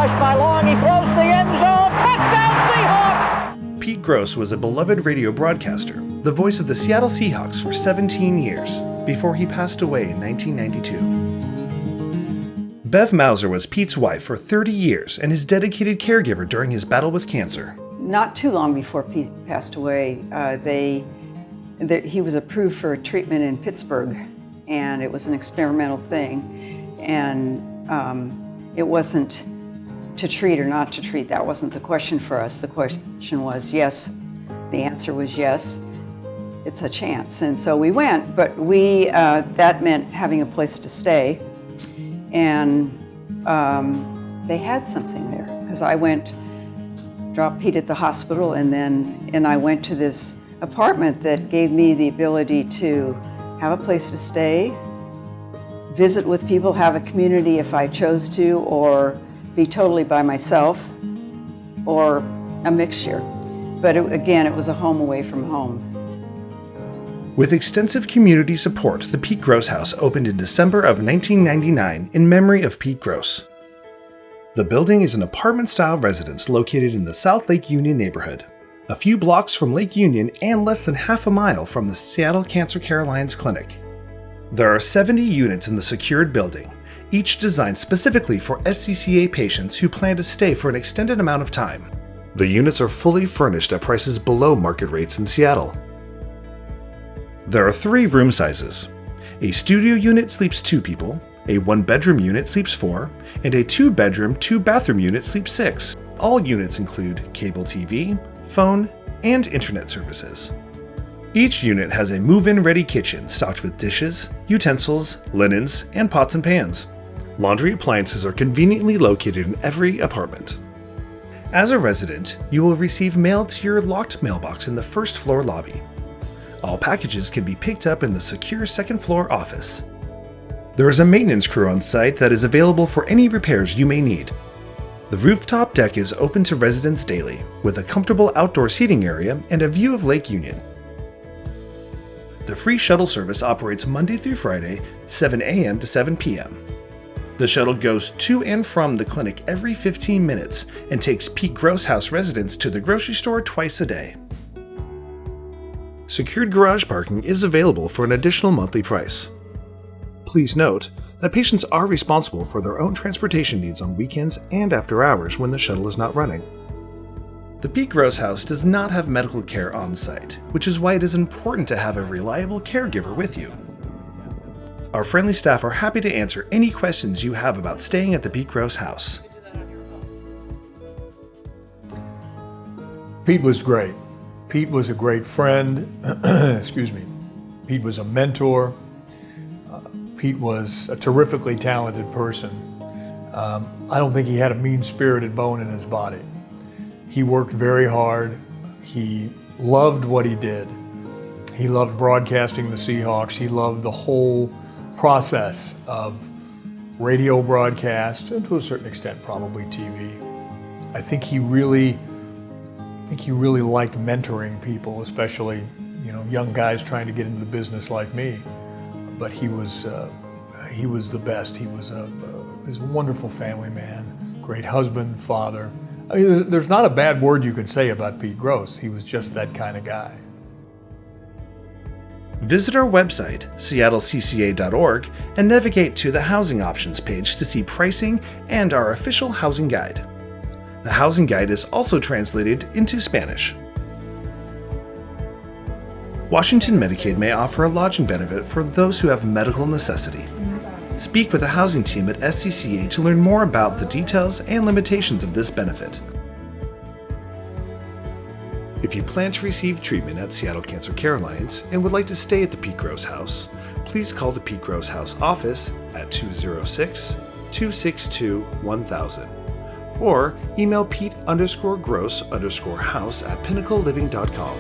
rushed by Long. He throws to the end zone. Touchdown, Seahawks! Pete Gross was a beloved radio broadcaster, the voice of the Seattle Seahawks for 17 years, before he passed away in 1992. Bev Mauser was Pete's wife for 30 years and his dedicated caregiver during his battle with cancer. Not too long before Pete passed away, he was approved for treatment in Pittsburgh, and it was an experimental thing. And it wasn't to treat or not to treat. That wasn't the question for us. The question was yes. The answer was yes. It's a chance. And so we went, but that meant having a place to stay. And they had something there, because I dropped Pete at the hospital, and I went to this apartment that gave me the ability to have a place to stay, visit with people, have a community if I chose to, or be totally by myself, or a mixture. But again, it was a home away from home. With extensive community support, the Pete Gross House opened in December of 1999 in memory of Pete Gross. The building is an apartment-style residence located in the South Lake Union neighborhood, a few blocks from Lake Union and less than half a mile from the Seattle Cancer Care Alliance Clinic. There are 70 units in the secured building, each designed specifically for SCCA patients who plan to stay for an extended amount of time. The units are fully furnished at prices below market rates in Seattle. There are 3 room sizes. A studio unit sleeps 2 people, a 1-bedroom unit sleeps 4, and a 2-bedroom, 2-bathroom unit sleeps 6. All units include cable TV, phone, and internet services. Each unit has a move-in ready kitchen stocked with dishes, utensils, linens, and pots and pans. Laundry appliances are conveniently located in every apartment. As a resident, you will receive mail to your locked mailbox in the first floor lobby. All packages can be picked up in the secure second floor office. There is a maintenance crew on site that is available for any repairs you may need. The rooftop deck is open to residents daily, with a comfortable outdoor seating area and a view of Lake Union. The free shuttle service operates Monday through Friday, 7 a.m. to 7 p.m. The shuttle goes to and from the clinic every 15 minutes and takes Pete Gross House residents to the grocery store twice a day. Secured garage parking is available for an additional monthly price. Please note that patients are responsible for their own transportation needs on weekends and after hours when the shuttle is not running. The Pete Gross House does not have medical care on site, which is why it is important to have a reliable caregiver with you. Our friendly staff are happy to answer any questions you have about staying at the Pete Gross House. Pete was great. Pete was a great friend. Excuse me. Pete was a mentor. Pete was a terrifically talented person. I don't think he had a mean-spirited bone in his body. He worked very hard. He loved what he did. He loved broadcasting the Seahawks. He loved the whole process of radio broadcast, and to a certain extent probably TV. I think he really liked mentoring people, especially young guys trying to get into the business like me. But he was the best. He was a wonderful family man, great husband, father. I mean, there's not a bad word you could say about Pete Gross. He was just that kind of guy. Visit our website, seattlecca.org, and navigate to the Housing Options page to see pricing and our official housing guide. The housing guide is also translated into Spanish. Washington Medicaid may offer a lodging benefit for those who have medical necessity. Speak with the housing team at SCCA to learn more about the details and limitations of this benefit. If you plan to receive treatment at Seattle Cancer Care Alliance and would like to stay at the Pete Gross House, please call the Pete Gross House office at 206-262-1000 or email Pete_Gross_house@pinnacleliving.com.